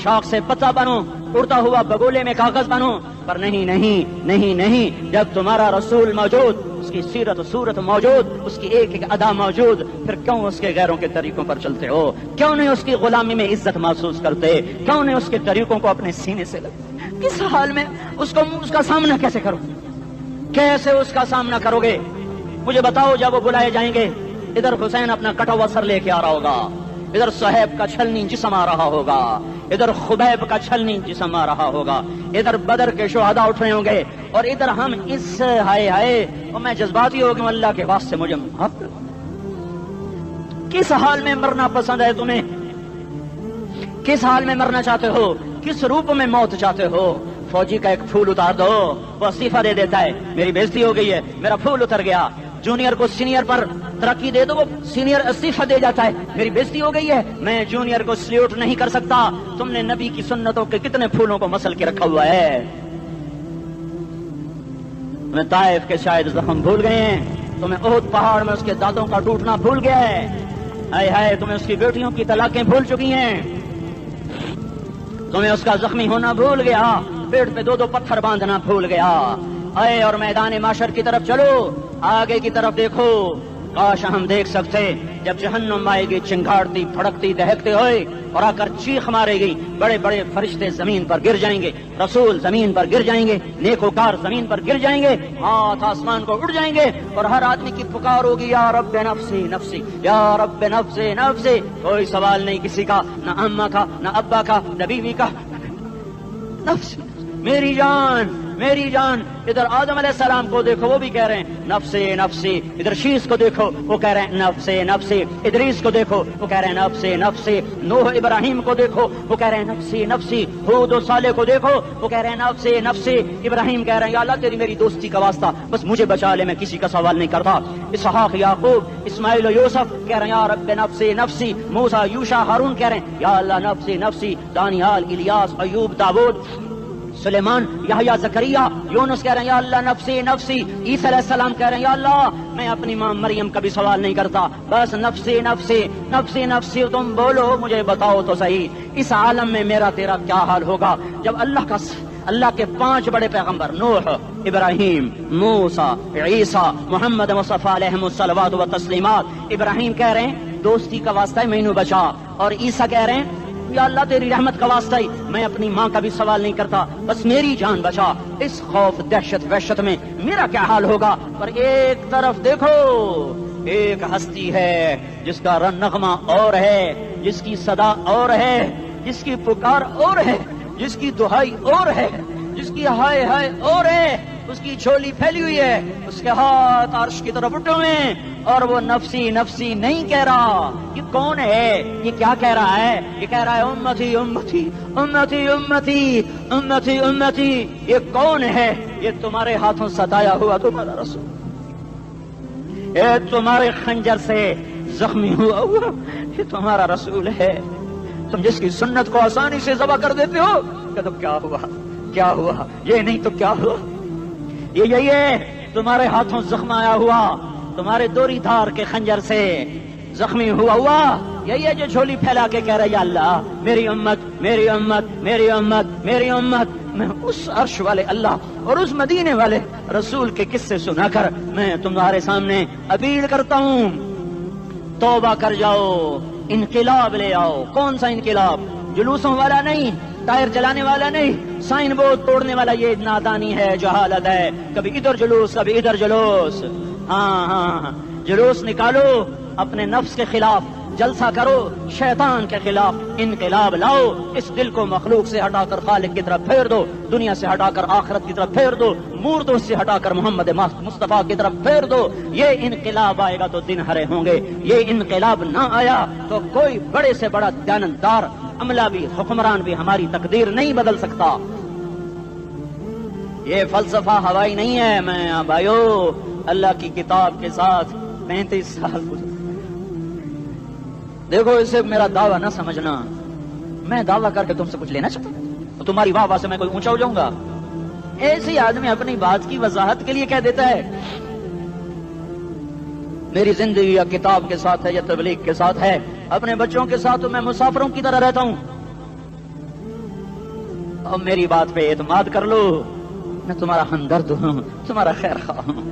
شاخ سے پتا بنو، اڑتا ہوا بگولے میں کاغذ بنو، پر نہیں نہیں نہیں نہیں، جب تمہارا رسول موجود، اس کی سیرت صورت موجود، اس کی ایک ایک ادا موجود، پھر کیوں اس کے غیروں کے طریقوں پر چلتے ہو؟ کیوں نہیں اس کی غلامی میں عزت محسوس کرتے؟ کیوں نہیں اس کے طریقوں کو اپنے سینے سے لگتے؟ کس حال میں اس کا سامنا کیسے کرو؟ کیسے اس کا سامنا کرو گے؟ مجھے بتاؤ، جب وہ بلائے جائیں گے، ادھر حسین اپنا کٹا ہوا سر لے کے آ رہا ہوگا، ادھر صہیب کا چھلنی جسم آ رہا ہوگا، ادھر خبیب کا چھلنی جسم آ رہا ہوگا، ادھر بدر کے شہداء اٹھ رہے ہوں گے، اور ادھر ہم اس ہائے ہائے، اور میں جذباتی ہو گیا، اللہ کے واسطے مجھے معاف کر۔ کس حال میں مرنا پسند ہے تمہیں؟ کس حال میں مرنا چاہتے ہو؟ کس روپ میں موت چاہتے ہو؟ فوجی کا ایک پھول اتار دو، وہ استعفیٰ دے دیتا ہے، میری بےزتی ہو گئی ہے، میرا پھول اتر گیا۔ جونیئر کو سینئر پر ترقی دے دو، وہ سینئر استعفیٰ دے جاتا ہے، میری بےزتی ہو گئی ہے، میں جونیئر کو سلیوٹ نہیں کر سکتا۔ تم نے نبی کی سنتوں کے کتنے پھولوں کو مسل کے رکھا ہوا ہے؟ تمہیں طائف کے شاید زخم بھول گئے ہیں، تمہیں احد پہاڑ میں اس کے دانتوں کا ٹوٹنا بھول گیا ہے، ہائے ہائے تمہیں اس کی بیٹیوں کی طلاقیں بھول چکی ہیں، تمہیں اس کا زخمی ہونا بھول گیا، پیٹ پہ 2 پتھر باندھنا بھول گیا۔ آئے اور میدان معاشر کی طرف چلو، آگے کی طرف دیکھو۔ کاش ہم دیکھ سکتے جب جہنم آئے گی چنگھاڑتی بھڑکتی دہکتے ہوئے اور آ کر چیخ مارے گی، بڑے بڑے فرشتے زمین پر گر جائیں گے، رسول زمین پر گر جائیں گے، نیکوکار زمین پر گر جائیں گے، ہاتھ آسمان کو اڑ جائیں گے، اور ہر آدمی کی پکار ہوگی، یا رب نفسی نفسی، یا رب نفسی نفسی۔ کوئی سوال نہیں کسی کا، نہ اماں کا، نہ ابا کا، نہ بیوی کا، نفس میری جان میری جان. ادھر آدم علیہ السلام کو دیکھو وہ بھی کہہ رہے ہیں نفسی نفسی. ادھر شیس کو دیکھو وہ کہہ رہے ہیں نفسی نفسی. ادریس کو دیکھو وہ کہہ رہے ہیں نفسی نفسی. نوح ابراہیم کو دیکھو وہ کہہ رہے ہیں نفسی نفسی. ہود و صالح کو دیکھو وہ کہہ رہے ہیں نفسی نفسی. ابراہیم کہہ رہے ہیں یا اللہ تیری میری دوستی کا واسطہ بس مجھے بچا لے, میں کسی کا سوال نہیں کرتا. اسحاق یعقوب اسماعیل و یوسف کہہ رہے ہیں یا رب نفسی نفسی. موسیٰ یوشع ہارون کہہ رہے ہیں یا اللہ نفسی نفسی. دانیال الیاس ایوب داؤد سلیمان یحییٰ زکریا یونس کہہ رہے ہیں یا اللہ نفسی نفسی. عیسیٰ علیہ السلام کہہ رہے ہیں یا اللہ میں اپنی ماں مریم کا بھی سوال نہیں کرتا بس نفسی نفسی نفسی نفسی. تم بولو مجھے بتاؤ تو صحیح اس عالم میں میرا تیرا کیا حال ہوگا جب اللہ کے 5 بڑے پیغمبر نوح ابراہیم موسیٰ عیسیٰ محمد مصطفیٰ علیہ الصلوات و تسلیمات. ابراہیم کہہ رہے ہیں دوستی کا واسطہ ہے مینوں بچا, اور عیسیٰ کہہ رہے ہیں یا اللہ تیری رحمت کا واسطہ ہی میں اپنی ماں کا بھی سوال نہیں کرتا بس میری جان بچا. اس خوف دہشت وحشت میں میرا کیا حال ہوگا. پر ایک طرف دیکھو ایک ہستی ہے جس کا نغمہ اور ہے, جس کی صدا اور ہے, جس کی پکار اور ہے, جس کی دہائی اور ہے, جس کی ہائے ہائے اور ہے. اس کی جھولی پھیلی ہوئی ہے, اس کے ہاتھ عرش کی طرف اٹھے ہوئے ہیں, اور وہ نفسی نفسی نہیں کہہ رہا. یہ کون ہے؟ یہ کیا کہہ رہا ہے؟ یہ کہہ رہا ہے امتی امتی امتی امتی امتی امتی. یہ کون ہے؟ یہ تمہارے ہاتھوں ستایا ہوا تمہارا رسول, یہ تمہارے خنجر سے زخمی ہوا یہ تمہارا رسول ہے. تم جس کی سنت کو آسانی سے ذبح کر دیتے ہو کہ تو کیا ہوا کیا ہوا, یہ نہیں تو کیا ہوا. یہ یہی ہے تمہارے ہاتھوں زخم آیا ہوا, تمہارے دوری دھار کے خنجر سے زخمی ہوا یہی ہے جو جھولی پھیلا کے کہہ رہا ہے یا اللہ میری امت میری امت میری امت میری امت. میں اس عرش والے اللہ اور اس مدینے والے رسول کے قصے سنا کر میں تمہارے سامنے اپیل کرتا ہوں توبہ کر جاؤ, انقلاب لے آؤ. کون سا انقلاب؟ جلوسوں والا نہیں, ٹائر چلانے والا نہیں, سائن بورڈ توڑنے والا. یہ نادانی ہے, جہالت ہے. کبھی ادھر جلوس کبھی ادھر جلوس. ہاں جلوس نکالو اپنے نفس کے خلاف, جلسہ کرو شیطان کے خلاف, انقلاب لاؤ. اس دل کو مخلوق سے ہٹا کر خالق کی طرف پھیر دو, دنیا سے ہٹا کر آخرت کی طرف پھیر دو, مردوں سے ہٹا کر محمد مصطفیٰ کی طرف پھیر دو. یہ انقلاب آئے گا تو دن ہرے ہوں گے. یہ انقلاب نہ آیا تو کوئی بڑے سے بڑا دیانتدار عملہ بھی حکمران بھی ہماری تقدیر نہیں بدل سکتا. یہ فلسفہ ہوائی نہیں ہے. میں بھائیو اللہ کی کتاب کے ساتھ 35 سال گزرے. دیکھو اسے میرا دعویٰ نہ سمجھنا, میں دعویٰ کر کے تم سے کچھ لینا چاہتا ہوں تو تمہاری واہ واہ سے میں کوئی اونچا ہو جاؤں گا. ایسے آدمی اپنی بات کی وضاحت کے لیے کہہ دیتا ہے میری زندگی یا کتاب کے ساتھ ہے یا تبلیغ کے ساتھ ہے, اپنے بچوں کے ساتھ تو میں مسافروں کی طرح رہتا ہوں. اب میری بات پہ اعتماد کر لو, میں تمہارا ہمدرد ہوں, تمہارا خیر خواہ ہوں.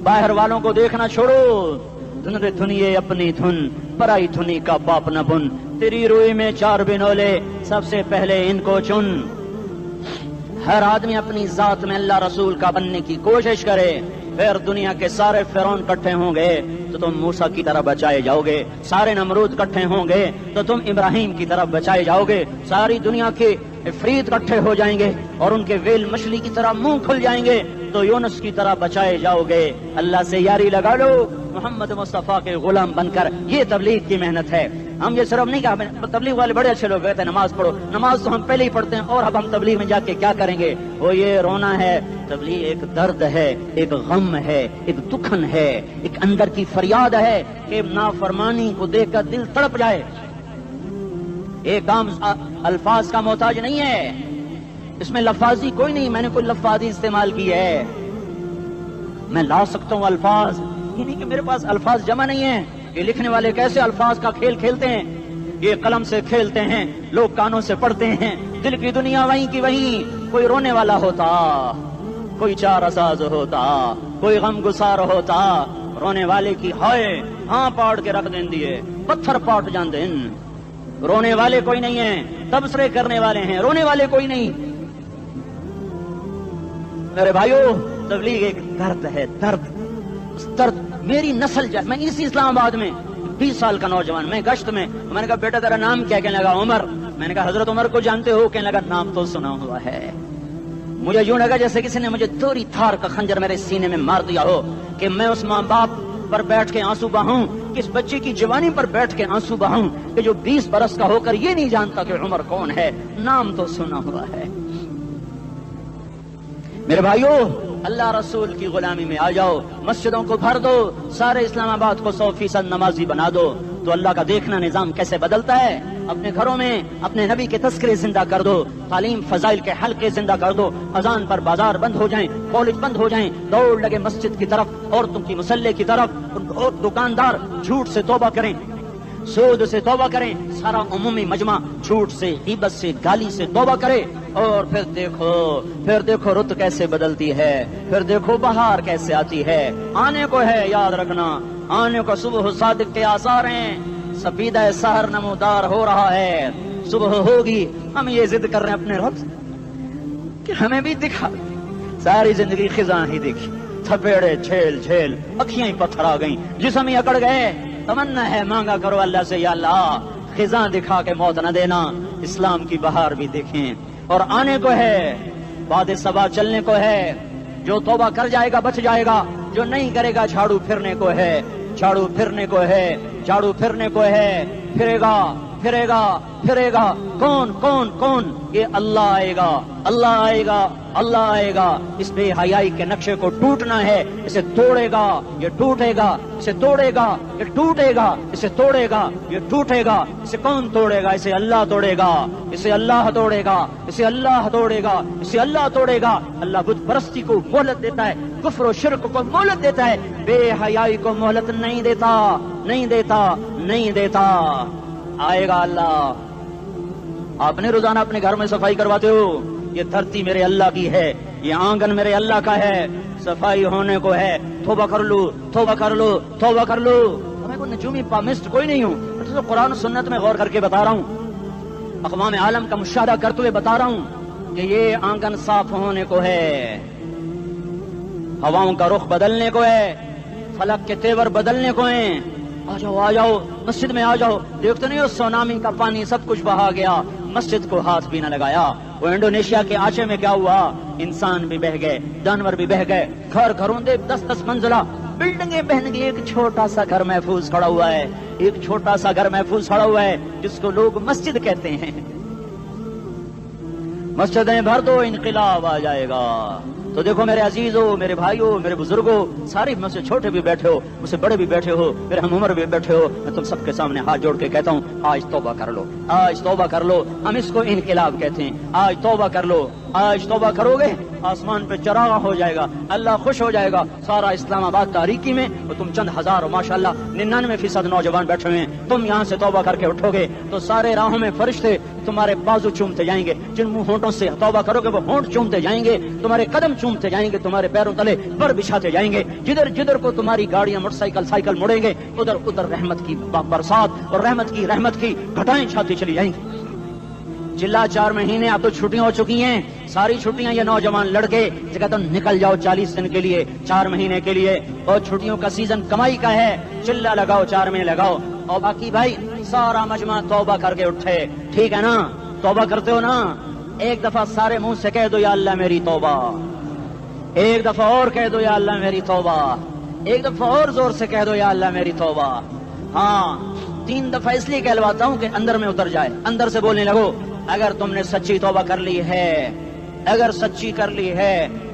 باہر والوں کو دیکھنا چھوڑو, تنرے دھنیے اپنی دھن, پرائی دھنی کا باپ نہ بن. تیری روئی میں 4 بنولے, سب سے پہلے ان کو چن. ہر آدمی اپنی ذات میں اللہ رسول کا بننے کی کوشش کرے, پھر دنیا کے سارے فرعون کٹھے ہوں گے تو تم موسیٰ کی طرح بچائے جاؤ گے, سارے نمرود کٹھے ہوں گے تو تم ابراہیم کی طرف بچائے جاؤ گے, ساری دنیا کے افریت کٹھے ہو جائیں گے اور ان کے ویل مچھلی کی طرح منہ کھل جائیں گے تو یونس کی طرح بچائے جاؤ گے. اللہ سے یاری لگا لو, محمد مصطفیٰ کے غلام بن کر. یہ تبلیغ کی محنت ہے. ہم یہ صرف نہیں کہا, تبلیغ والے بڑے اچھے لوگ کہتے ہیں نماز پڑھو, نماز تو ہم پہلے ہی پڑھتے ہیں, اور اب ہم تبلیغ میں جا کے کیا کریں گے؟ وہ یہ رونا ہے. تبلیغ ایک درد ہے, ایک غم ہے, ایک دکھن ہے, ایک اندر کی فریاد ہے کہ نافرمانی کو دیکھ کر دل تڑپ جائے. ایک کام الفاظ کا محتاج نہیں ہے, اس میں لفاظی کوئی نہیں. میں نے کوئی لفاظی استعمال کی ہے, میں لا سکتا ہوں الفاظ, یہ نہیں کہ میرے پاس الفاظ جمع نہیں ہیں. یہ لکھنے والے کیسے الفاظ کا کھیل کھیلتے ہیں, یہ قلم سے کھیلتے ہیں, لوگ کانوں سے پڑھتے ہیں. دل کی دنیا وہیں کی وہیں. کوئی رونے والا ہوتا, کوئی چار اساز ہوتا, کوئی غم گسار ہوتا. رونے والے کی ہائے ہاں پاڑ کے رکھ دین دیے, پتھر پاٹ جان دین. رونے والے کوئی نہیں ہیں, تبصرے کرنے والے ہیں, رونے والے کوئی نہیں. میرے بھائیو تبلیغ ایک درد ہے, درد. اس درد میری نسل جائے. میں اسی اسلام آباد میں 20 سال کا نوجوان, میں گشت میں نے کہا بیٹا تیرا نام کیا؟ کہنے لگا عمر. میں نے کہا حضرت عمر کو جانتے ہو؟ کہنے لگا نام تو سنا ہوا ہے. مجھے یوں لگا جیسے کسی نے مجھے دوری تھار کا خنجر میرے سینے میں مار دیا ہو کہ میں اس ماں باپ پر بیٹھ کے آنسو بہاؤں، کس بچے کی جوانی پر بیٹھ کے آنسو بہاؤں کہ جو 20 برس کا ہو کر یہ نہیں جانتا کہ عمر کون ہے، نام تو سنا ہوا ہے۔ میرے بھائیو، اللہ رسول کی غلامی میں آ جاؤ، مسجدوں کو بھر دو، سارے اسلام آباد کو 100% نمازی بنا دو، تو اللہ کا دیکھنا نظام کیسے بدلتا ہے۔ اپنے گھروں میں اپنے نبی کے تذکرے زندہ کر دو، تعلیم فضائل کے حلقے زندہ کر دو، اذان پر بازار بند ہو جائیں، کالج بند ہو جائیں، دوڑ لگے مسجد کی طرف، عورتوں کی مصلے کی طرف، اور دکاندار جھوٹ سے توبہ کریں، سود سے توبہ کریں، سارا عمومی مجمع جھوٹ سے، غیبت سے، گالی سے توبہ کرے، اور پھر دیکھو رت کیسے بدلتی ہے، پھر دیکھو بہار کیسے آتی ہے۔ آنے کو ہے، یاد رکھنا، آنے کو صبح صادق کے آثار ہیں، سفیدہ سحر نمودار ہو رہا ہے، صبح ہوگی۔ ہم یہ ضد کر رہے ہیں اپنے رب کہ ہمیں بھی دکھا، ساری زندگی خزاں ہی دیکھی، تھپیڑے جھیل اکھیاں ہی پتھر آ گئیں، جسم ہی اکڑ گئے۔ تمنا ہے مانگا کرو اللہ سے، یا اللہ خزاں دکھا کے موت نہ دینا، اسلام کی بہار بھی دیکھیں۔ اور آنے کو ہے، باد صبا چلنے کو ہے، جو توبہ کر جائے گا بچ جائے گا، جو نہیں کرے گا جھاڑو پھرنے کو ہے، جھاڑو پھرنے کو ہے، جھاڑو پھرنے کو ہے، پھرے گا کون؟ یہ اللہ آئے گا، اللہ آئے گا۔ اس بے حیائی کے نقشے کو ٹوٹنا ہے، اسے توڑے گا، یہ ٹوٹے گا، اسے توڑے گا، یہ ٹوٹے گا، اسے توڑے گا، یہ ٹوٹے گا۔ اسے کون توڑے گا؟ اسے اللہ توڑے گا، اسے اللہ توڑے گا، اسے اللہ توڑے گا، اسے اللہ توڑے گا۔ اللہ بت پرستی کو مہلت دیتا ہے، کفر و شرک کو مہلت دیتا ہے، بے حیائی کو مہلت نہیں دیتا۔ آئے گا اللہ۔ آپ نے روزانہ اپنے گھر میں صفائی کرواتے ہو، یہ دھرتی میرے اللہ کی ہے، یہ آنگن میرے اللہ کا ہے، صفائی ہونے کو ہے، توبہ کر لو۔ میں کوئی نجومی پامسٹ کوئی نہیں ہوں، میں تو قرآن و سنت میں غور کر کے بتا رہا ہوں، اقوام عالم کا مشاہدہ کرتے ہوئے بتا رہا ہوں کہ یہ آنگن صاف ہونے کو ہے، ہواؤں کا رخ بدلنے کو ہے، فلک کے تیور بدلنے کو ہیں۔ آ جاؤ مسجد میں آ جاؤ۔ دیکھتے نہیں ہو سونامی کا پانی سب کچھ بہا گیا، مسجد کو ہاتھ بھی نہ لگایا۔ وہ انڈونیشیا کے آچے میں کیا ہوا؟ انسان بھی بہ گئے، جانور بھی بہ گئے، گھروں دے 10 منزلہ بلڈنگیں بہن گئی، ایک چھوٹا سا گھر محفوظ کھڑا ہوا ہے، جس کو لوگ مسجد کہتے ہیں۔ مسجدیں بھر دو، انقلاب آ جائے گا۔ تو دیکھو میرے عزیزو، میرے بھائیو، میرے بزرگو، سارے مجھ سے چھوٹے بھی بیٹھے ہو، مجھ سے بڑے بھی بیٹھے ہو، میرے ہم عمر بھی بیٹھے ہو، میں تم سب کے سامنے ہاتھ جوڑ کے کہتا ہوں، آج توبہ کر لو۔ ہم اس کو انقلاب کہتے ہیں۔ آج توبہ کر لو، آج توبہ کرو گے، آسمان پہ چراغ ہو جائے گا، اللہ خوش ہو جائے گا۔ سارا اسلام آباد تاریکی میں اور تم چند ہزار، ماشاءاللہ 99% نوجوان بیٹھے ہوئے ہیں، تم یہاں سے توبہ کر کے اٹھو گے تو سارے راہوں میں فرشتے تمہارے بازو چومتے جائیں گے، جن منہ ہونٹوں سے توبہ کرو گے وہ ہونٹ چومتے جائیں گے، تمہارے قدم چومتے جائیں گے، تمہارے پیروں تلے پر بچھاتے جائیں گے، جدھر کو تمہاری گاڑیاں موٹر سائیکل مڑیں گے، ادھر رحمت کی برسات اور رحمت کی گھٹائیں چھاتی چلی جائیں گی۔ چلا 4 مہینے اب تو چھٹیاں ہو چکی ہیں، ساری چھٹیاں یہ نوجوان لڑکے جگہ تو نکل جاؤ 40 دن کے لیے، 4 مہینے کے لیے، اور چھٹیوں کا سیزن کمائی کا ہے، چلا لگاؤ، 4 مہینے لگاؤ، اور باقی بھائی سارا مجمع توبہ کر کے اٹھے، ٹھیک ہے نا؟ توبہ کرتے ہو نا؟ ایک دفعہ سارے منہ سے کہہ دو یا اللہ میری توبہ، ایک دفعہ اور کہہ دو یا اللہ میری توبہ، ایک دفعہ اور زور سے کہہ دو یا اللہ میری توبہ۔ ہاں 3 دفعہ اس لیے کہلواتا ہوں کہ اندر میں اتر جائے، اندر سے بولنے لگو۔ اگر تم نے سچی توبہ کر لی ہے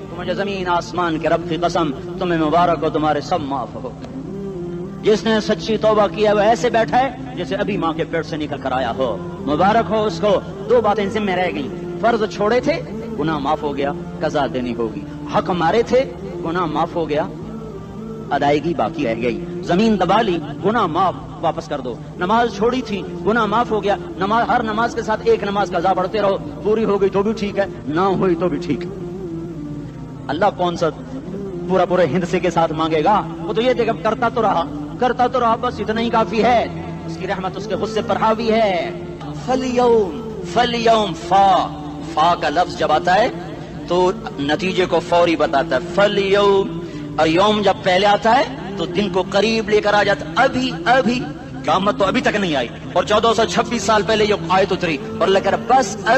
تو مجھے زمین آسمان کے رب کی قسم تمہیں مبارک ہو، تمہارے سب معاف ہو۔ جس نے سچی توبہ کیا وہ ایسے بیٹھا ہے جیسے ابھی ماں کے پیٹ سے نکل کر آیا ہو، مبارک ہو اس کو۔ 2 باتیں ذمہ رہ گئیں، فرض چھوڑے تھے، گناہ معاف ہو گیا، قضا دینی ہوگی، حق مارے تھے، گناہ معاف ہو گیا، ادائیگی باقی رہ گئی، زمین دبا لی، گناہ معاف، واپس کر دو، نماز چھوڑی تھی، گناہ معاف ہو گیا، ہر نماز کے ساتھ ایک نماز قضا پڑھتے رہو، پوری ہو گئی تو بھی ٹھیک ہے، نہ ہوئی تو بھی ٹھیک ہے۔ اللہ کون سا پورے ہندسے کے ساتھ مانگے گا؟ وہ تو یہ دیکھا کرتا تو رہا، بس اتنا ہی کافی ہے، اس کی رحمت اس کے غصے پر حاوی ہے۔ فلیوم فا کا لفظ جب آتا ہے تو نتیجے کو فوری بتاتا ہے، فلیوم، اور یوم جب پہلے آتا ہے تو دن کو قریب لے کر آ جاتا، ابھی قیامت تو ابھی تک نہیں آئی، اور 1426 سال پہلے یہ آیت اتری، اور اللہ کہہ رہا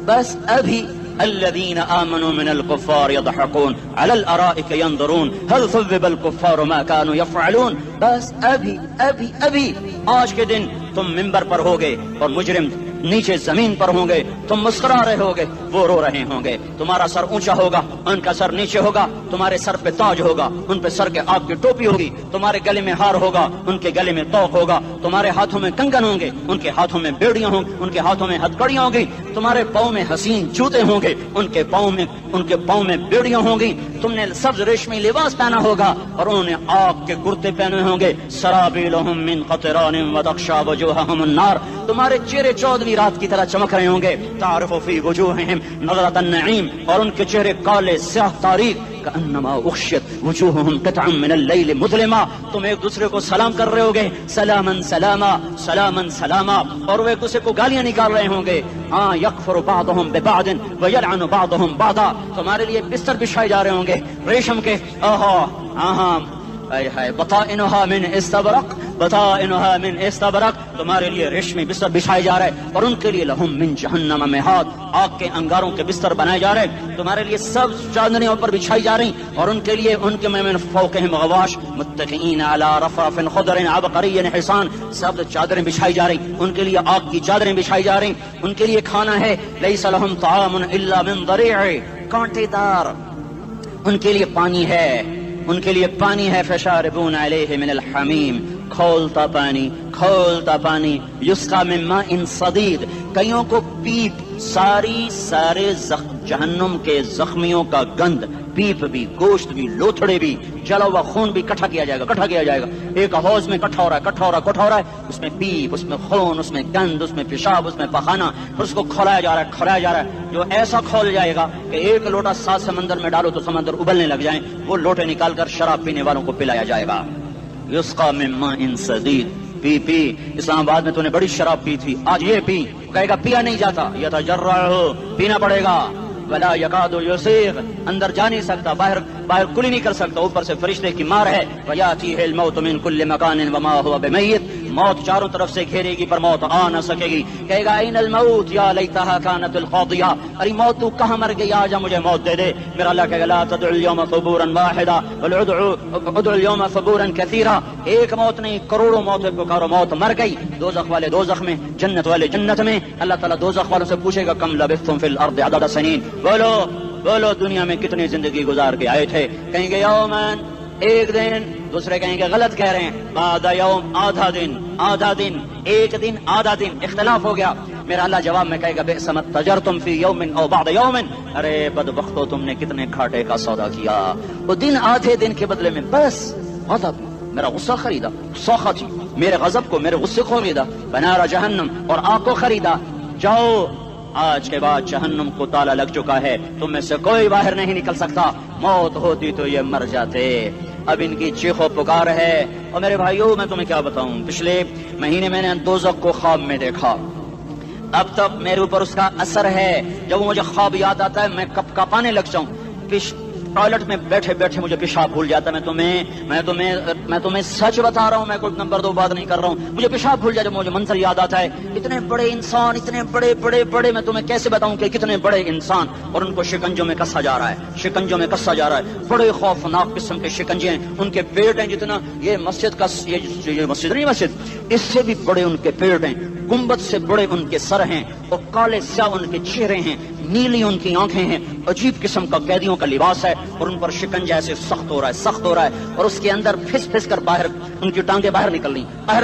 بس ابھی الذين آمنوا من الكفار يضحكون على الأرائك ينظرون هل ثوب الكفار ما كانوا يفعلون. بس ابھی آج کے دن تم منبر پر ہوگے اور مجرم نیچے زمین پر ہوں گے، تم مسکرا رہے ہوگے، وہ رو رہے ہوں گے. تمہارا سر اونچا ہوگا، ان کا سر نیچے ہوگا. تمہارے سر پہ تاج ہوگا، ان پہ سر کے آپ کی ٹوپی ہوگی. تمہارے گلے میں ہار ہوگا، ان کے گلے میں توق ہوگا. تمہارے ہاتھوں میں کنگن ہوں گے، ان کے ہاتھوں میں بیڑیاں ہوں گی، ان کے ہاتھوں میں ہتھکڑیاں ہوں گی. تمہارے پاؤں میں حسین جوتے ہوں گے، ان کے پاؤں میں بیڑیاں ہوں گی. تم نے سبز ریشمی لباس پہنا ہوگا اور انہوں نے آگ کے کرتے پہنے ہوں گے. سرابیلہم من قطران وتغشی وجوہہم النار. تمہارے چہرے 14ویں رات کی طرح چمک رہے ہوں گے. تعرف فی وجوہہم نظرۃ النعیم. اور ان کے چہرے کالے سیاہ تاریک. کأنما اغشیت وجوہہم قطعا من اللیل مظلما. تم ایک دوسرے کو سلام کر رہے ہوگے، سلاما سلاما سلاما سلاما. اور وہ ایک دوسرے کو گالیاں نکال رہے ہوں گے. ہاں یکفر بعضہم ببعض ویلعن بعضہم بعضا. تمہارے لیے بستر بچھائے جا رہے ہوں گے ریشم کے. بطائنها من استبرق، بطائنها من استبرق. تمہارے لیے ریشمی بستر بچھائے جا رہے اور ان کے لیے لہم من جہنم مہاد، آگ کے انگاروں کے بستر بنائے جا رہے. تمہارے لیے سب چادریں اوپر بچھائی جا رہی اور ان کے لیے ان کے من فوقہم غواش متکئین علی رفرف خضر عبقری حصان. سب چادریں بچھائی جا رہی، ان کے لیے آگ کی چادریں بچھائی جا رہی. ان کے لیے کھانا ہے لیس لہم طعام الا من ضریع، کانٹے دار. ان کے لیے پانی ہے، ان کے لیے پانی ہے. فشاربون علیہ من الحمیم، کھولتا پانی. یسقا من ماء صدید. کئیوں کو پیپ، سارے جہنم کے زخمیوں کا گند، پیپ بھی، گوشت بھی، لوتھڑے بھی، جلا ہوا خون بھی اکٹھا کیا جائے گا. ایک حوض میں اکٹھا ہو رہا ہے. اس میں پیپ، اس میں خون، اس میں گند، اس میں پیشاب، اس میں پخانہ، اور اس کو کھولایا جا رہا ہے. جو ایسا کھول جائے گا کہ ایک لوٹا 7 سمندر میں ڈالو تو سمندر ابلنے لگ جائیں، وہ لوٹے نکال کر شراب پینے والوں کو پلایا جائے گا. یسقا من ماء صدید. پی اسلام آباد میں تو نے بڑی شراب پی تھی، آج یہ پی. کہے گا پیا نہیں جاتا، یتجرعہ، پینا پڑے گا. ولا یکاد یسیغ، اندر جا نہیں سکتا، باہر کلی نہیں کر سکتا. اوپر سے فرشتے کی مار ہے. ویاتیہ الموت من کل مکان وما هو بمیت. موت چاروں طرف سے گھیرے گی پر موت آ نہ سکے گی. کہے گا این الموت یا لیتہا کانت القاضیہ. ارے موت تو کہاں مر گئی، آجا مجھے موت دے دے. میرا اللہ کہے گا لا تدعوا اليوم ثبورا واحدا بل ادعوا اليوم ثبورا كثيرا. ایک موت نہیں، کروڑوں موتیں پکارو. موت مر گئی. دوزخ والے دوزخ میں، جنت والے جنت میں. اللہ تعالیٰ دوزخ والوں سے پوچھے گا کم لبثتم فی الارض عدد سنین. بولو دنیا میں کتنی زندگی گزار کے آئے تھے. کہیں گے یومن، ایک دن. دوسرے کہیں گے غلط کہہ رہے ہیں، بعد یوم، آدھا دن، ایک دن، آدھا دن. اختلاف ہو گیا. میرا اللہ جواب میں کہے گا بئس ما تجرتم فی یوم او بعد یوم. ارے بدبختو، تم نے کتنے کھاٹے کا سودا کیا. وہ دن، آدھے دن کے بدلے میں بس غضب، میرا غصہ خریدا. سوخا تھی، میرے غضب کو، میرے غصے کو خریدا. بنار جہنم، اور آگ کو خریدا. جاؤ، آج کے بعد جہنم کو تالا لگ چکا ہے، تم میں سے کوئی باہر نہیں نکل سکتا. موت ہوتی تو یہ مر جاتے. اب ان کی چیخ و پکار ہے. اور میرے بھائیوں، میں تمہیں کیا بتاؤں، پچھلے مہینے میں نے دوزخ کو خواب میں دیکھا. اب تک میرے اوپر اس کا اثر ہے. جب مجھے خواب یاد آتا ہے میں کپ کپانے لگ جاؤں. ٹوائلٹ میں بیٹھے بیٹھے مجھے پیشاب بھول جاتا ہے. میں تمہیں سچ بتا رہا ہوں، میں کوئی نمبر 2 بات نہیں کر رہا ہوں. مجھے پیشاب بھول جاتا ہے، مجھے منظر یاد آتا ہے. اتنے بڑے انسان، اتنے بڑے میں تمہیں کیسے بتاؤں کہ کتنے بڑے انسان، اور ان کو شکنجوں میں کسا جا رہا ہے. بڑے خوفناک قسم کے شکنجے ہیں. ان کے پیٹ ہیں جتنا یہ مسجد کا، یہ مسجد نہیں، مسجد اس سے بھی بڑے ان کے پیٹ ہیں. گنبد سے بڑے ان کے سر ہیں، اور کالے سیاہ ان کے چہرے ہیں، نیلی ان کی آنکھیں ہیں. عجیب قسم کا قیدیوں کا لباس ہے، اور ان پر شکنجہ ایسے سخت ہو رہا ہے. اور اس کے اندر پھس کر باہر ان کی ٹانگیں باہر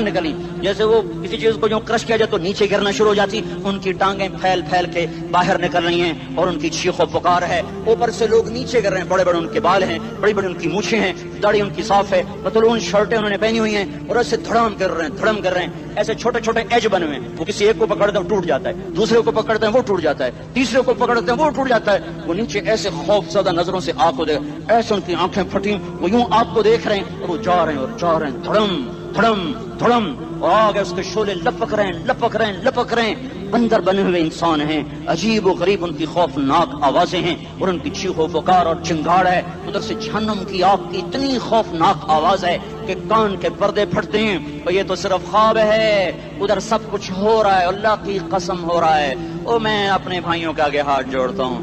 نکلیں جیسے وہ کسی چیز کو جو کرش کیا جائے تو نیچے گرنا شروع ہو جاتی. ان کی ٹانگیں پھیل کے باہر نکل رہی ہیں، اور ان کی چیخ و پکار ہے. اوپر سے لوگ نیچے گر رہے ہیں. بڑے ان کے بال ہیں، بڑی ان کی مونچھیں ہیں، داڑھی ان کی صاف ہے، پتلون شرٹیں انہوں نے پہنی ہوئی ہیں، اور ایسے دھڑام کر رہے ہیں. ایسے چھوٹے ایج بنے ہوئے ہیں. وہ کسی ایک کو پکڑتے ہیں ٹوٹ جاتا ہے، دوسرے کو پکڑتے ہیں وہ ٹوٹ جاتا ہے، تیسرے کو پکڑتے ہیں وہ ٹوٹ جاتا ہے. وہ نیچے ایسے خوف زدہ نظروں سے آگ کو دیکھ، ایسے ان کی آنکھیں پھٹی، وہ یوں آگ کو دیکھ رہے ہیں، اور وہ جا رہے ہیں دھڑم، اور آگے اس کے شعلے لپک رہے ہیں. بندر بنے ہوئے انسان ہیں، عجیب و غریب ان کی خوفناک آوازیں ہیں، اور ان کی چیخ و پکار اور چنگاڑ ہے. ادھر سے جہنم کی آگ کی اتنی خوفناک آواز ہے کہ کان کے پردے پھٹتے ہیں. اور یہ تو صرف خواب ہے، ادھر سب کچھ ہو رہا ہے، اللہ کی قسم ہو رہا ہے. اور میں اپنے بھائیوں کے آگے ہاتھ جوڑتا ہوں،